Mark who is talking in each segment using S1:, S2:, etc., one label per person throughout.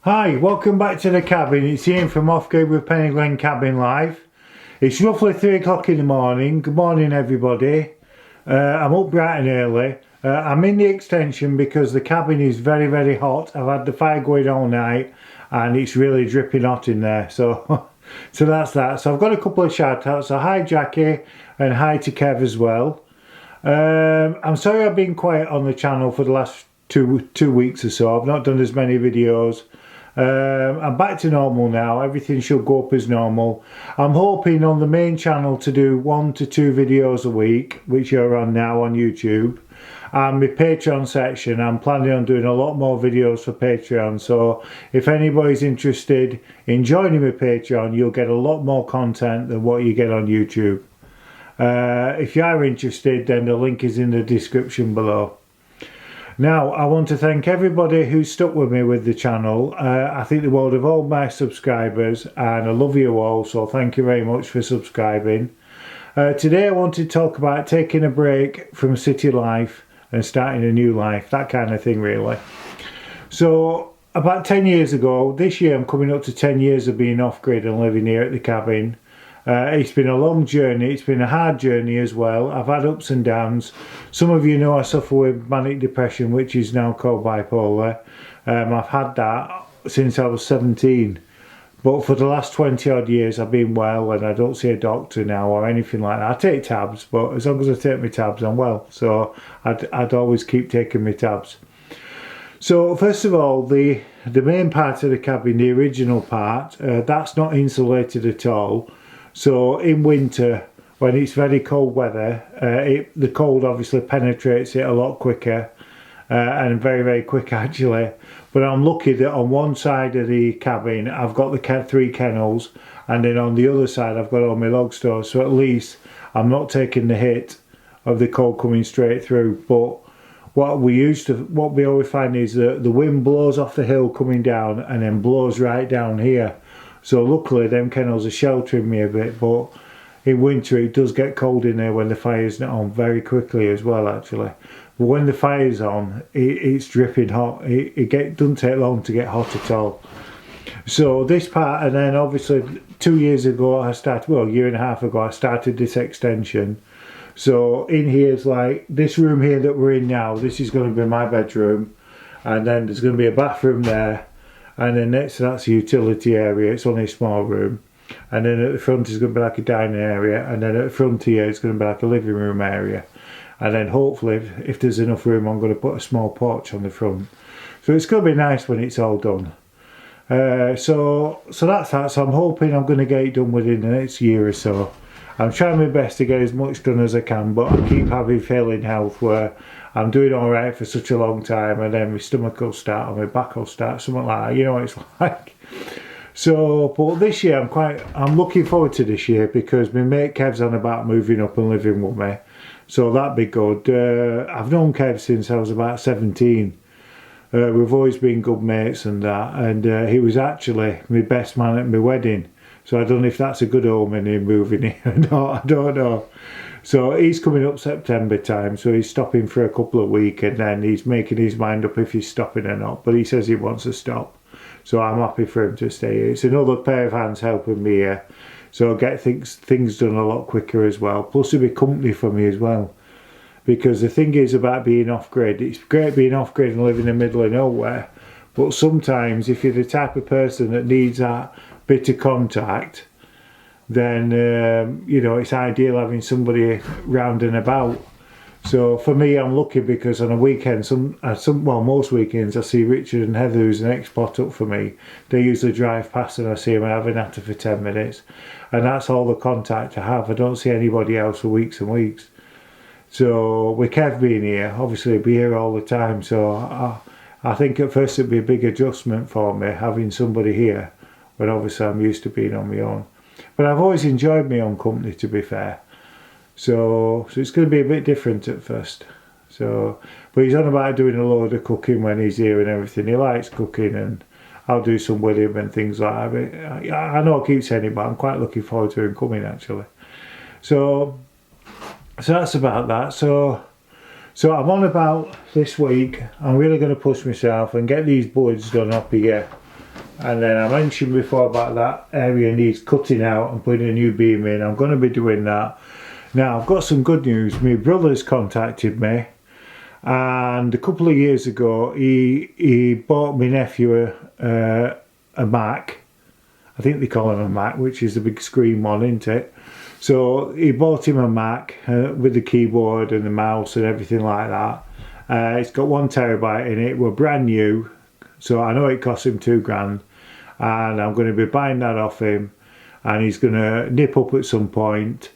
S1: Hi, welcome back to the cabin. It's Ian from Off Grid with peniglencabinlife. It's roughly 3 o'clock in the morning. Good morning, everybody. I'm up bright and early. I'm in the extension because the cabin is very hot. I've had the fire going all night and it's really dripping hot in there. So that's that. So I've got a couple of shout outs. So hi Jackie and hi to Kev as well. I'm sorry I've been quiet on the channel for the last two weeks or so. I've not done as many videos. I'm back to normal now. Everything should go up as normal. I'm hoping on the main channel to do 1 to 2 videos a week, which you're on now on YouTube. And my Patreon section, I'm planning on doing a lot more videos for Patreon. So if anybody's interested in joining my Patreon, you'll get a lot more content than what you get on YouTube. If you are interested, then the link is in the description below. Now, I want to thank everybody who stuck with me with the channel. I think the world of all my subscribers, and I love you all, so thank you very much for subscribing. Today I want to talk about taking a break from city life and starting a new life, that kind of thing really. So, about 10 years ago, this year I'm coming up to 10 years of being off-grid and living here at the cabin. It's been a long journey, it's been a hard journey as well. I've had ups and downs. Some of you know I suffer with manic depression, which is now called bipolar. I've had that since I was 17. But for the last 20 odd years I've been well, and I don't see a doctor now or anything like that. I take tabs, but as long as I take my tabs I'm well. So I'd always keep taking my tabs. So first of all, the main part of the cabin, the original part, that's not insulated at all. So in winter, when it's very cold weather, the cold obviously penetrates it a lot quicker, and very quick actually. But I'm lucky that on one side of the cabin I've got the 3 kennels, and then on the other side I've got all my log stores, so at least I'm not taking the hit of the cold coming straight through. But what we always find is that the wind blows off the hill coming down and then blows right down here. So luckily them kennels are sheltering me a bit, but in winter it does get cold in there when the fire's not on, very quickly as well actually. But when the fire's on, it's dripping hot. It doesn't take long to get hot at all. So this part, and then obviously 2 years ago a year and a half ago I started this extension. So in here's like this room here that we're in now, this is going to be my bedroom, and then there's going to be a bathroom there. And then next to that's a utility area. It's only a small room. And then at the front is going to be like a dining area. And then at the front here it's going to be like a living room area. And then hopefully if there's enough room I'm going to put a small porch on the front. So it's going to be nice when it's all done. So that's that. So I'm hoping I'm going to get it done within the next year or so. I'm trying my best to get as much done as I can, but I keep having failing health where I'm doing alright for such a long time and then my stomach will start or my back will start, something like that, you know what it's like. So, but this year I'm looking forward to this year because my mate Kev's on about moving up and living with me. So that'd be good. I've known Kev since I was about 17. We've always been good mates and that, and he was actually my best man at my wedding. So I don't know if that's a good omen in moving here or not, I don't know. So he's coming up September time, so he's stopping for a couple of weeks and then he's making his mind up if he's stopping or not. But he says he wants to stop, so I'm happy for him to stay here. It's another pair of hands helping me here, so I'll get things done a lot quicker as well. Plus it'll be company for me as well. Because the thing is about being off-grid, it's great being off-grid and living in the middle of nowhere. But sometimes if you're the type of person that needs that bit of contact, then you know, it's ideal having somebody round and about. So for me, I'm lucky because on a weekend, most weekends I see Richard and Heather, who's an ex-pot up for me. They usually drive past and I see them and have a natter for 10 minutes, and that's all the contact I have. I don't see anybody else for weeks and weeks. So with Kev being here, obviously he'll be here all the time, so I think at first it'd be a big adjustment for me having somebody here when obviously I'm used to being on my own. But I've always enjoyed my own company, to be fair. So it's going to be a bit different at first. So, but he's on about doing a load of cooking when he's here and everything. He likes cooking and I'll do some with him and things like that. I know I keep saying it, but I'm quite looking forward to him coming actually. So that's about that. So I'm on about this week. I'm really going to push myself and get these boards done up here. And then I mentioned before about that area needs cutting out and putting a new beam in. I'm going to be doing that. Now I've got some good news. My brother's contacted me, and a couple of years ago he bought my nephew a Mac. I think they call him a Mac, which is the big screen one, isn't it? So he bought him a Mac with the keyboard and the mouse and everything like that. It's got 1 terabyte in it. We're brand new, so I know it cost him £2 and I'm going to be buying that off him, and he's going to nip up at some point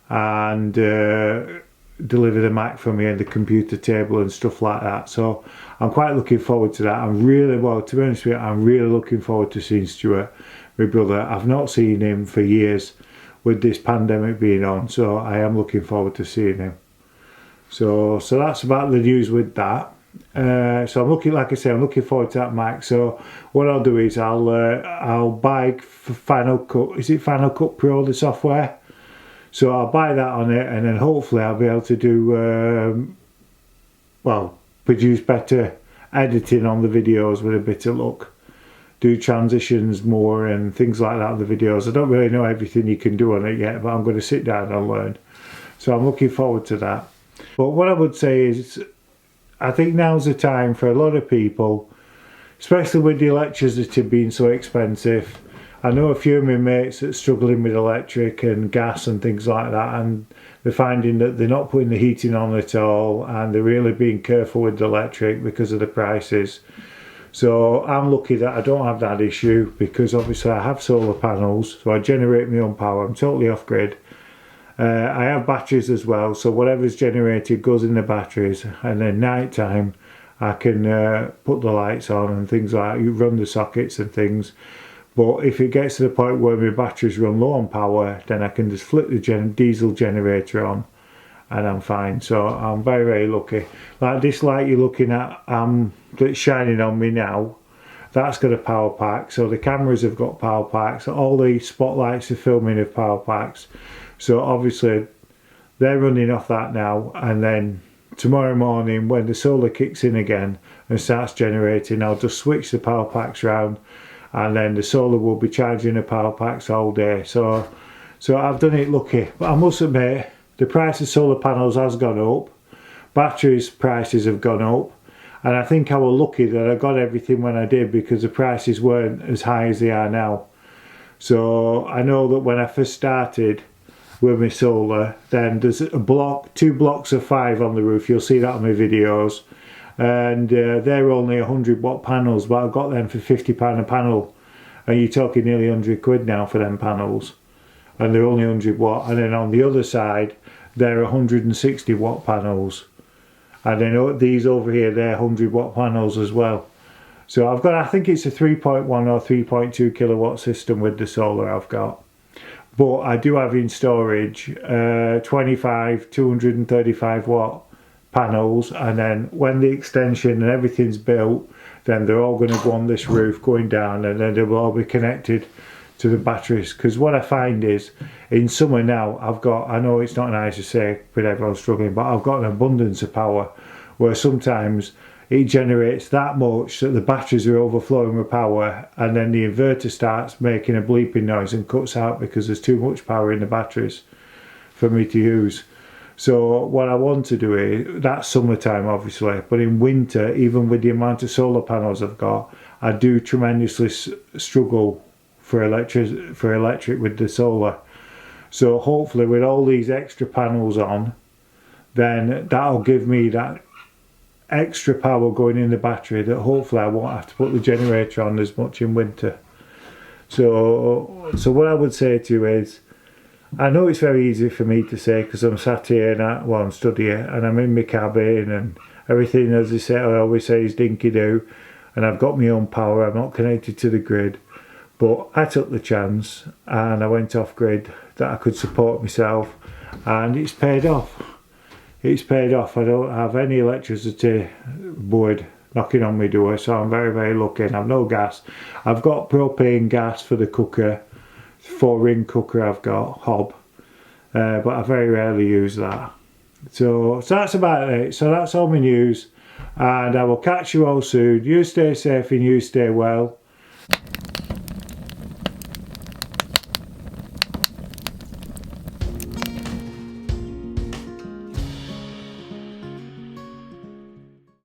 S1: and deliver the Mac for me and the computer table and stuff like that. So I'm quite looking forward to that. I'm really, well, to be honest with you, I'm really looking forward to seeing Stuart, my brother. I've not seen him for years with this pandemic being on, so I am looking forward to seeing him. So that's about the news with that. So I'm looking, like I say, I'm looking forward to that Mac. So what I'll do is I'll buy Final Cut. Is it Final Cut Pro, the software? So I'll buy that on it, and then hopefully I'll be able to do well, produce better editing on the videos with a bit of luck. Do transitions more and things like that on the videos. I don't really know everything you can do on it yet, but I'm going to sit down and learn. So I'm looking forward to that. But what I would say is, I think now's the time for a lot of people, especially with the electricity being so expensive. I know a few of my mates that are struggling with electric and gas and things like that, and they're finding that they're not putting the heating on at all, and they're really being careful with the electric because of the prices. So I'm lucky that I don't have that issue, because obviously I have solar panels, so I generate my own power. I'm totally off grid. I have batteries as well, so whatever's generated goes in the batteries, and then night time I can put the lights on and things like that. You run the sockets and things. But if it gets to the point where my batteries run low on power, then I can just flip the diesel generator on and I'm fine. So I'm very, very lucky. Like this light you're looking at, that's shining on me now, that's got a power pack. So the cameras have got power packs. All the spotlights are filming have power packs. So obviously they're running off that now, and then tomorrow morning when the solar kicks in again and starts generating, I'll just switch the power packs around, and then the solar will be charging the power packs all day. So I've done it lucky. But I must admit, the price of solar panels has gone up, batteries prices have gone up, and I think I was lucky that I got everything when I did, because the prices weren't as high as they are now. So I know that when I first started with my solar, then there's a block, 2 blocks of 5 on the roof. You'll see that on my videos, and they're only 100-watt panels, but I got them for £50 a panel, and you're talking nearly 100 quid now for them panels, and they're only 100-watt. And then on the other side they're 160-watt panels, and then these over here, they're 100-watt panels as well. So I've got, I think it's a 3.1 or 3.2 kilowatt system with the solar I've got. But I do have in storage 25 235 watt panels, and then when the extension and everything's built, then they're all going to go on this roof going down, and then they will all be connected to the batteries. Because what I find is, in summer now, I've got, I know it's not nice to say with everyone struggling, but I've got an abundance of power, where sometimes it generates that much that the batteries are overflowing with power, and then the inverter starts making a bleeping noise and cuts out because there's too much power in the batteries for me to use. So what I want to do is, that's summertime obviously, but in winter, even with the amount of solar panels I've got, I do tremendously struggle for electric with the solar. So hopefully with all these extra panels on, then that'll give me that extra power going in the battery, that hopefully I won't have to put the generator on as much in winter. So what I would say to you is, I know it's very easy for me to say because I'm sat here and I'm studying and I'm in my cabin and everything, as I always say, is dinky-doo, and I've got my own power, I'm not connected to the grid. But I took the chance and I went off grid, that I could support myself, and it's paid off. It's paid off. I don't have any electricity board knocking on my door, so I'm very, very lucky. And I've no gas. I've got propane gas for the cooker, 4-ring cooker I've got, hob, but I very rarely use that. So that's about it. So that's all my news, and I will catch you all soon. You stay safe and you stay well.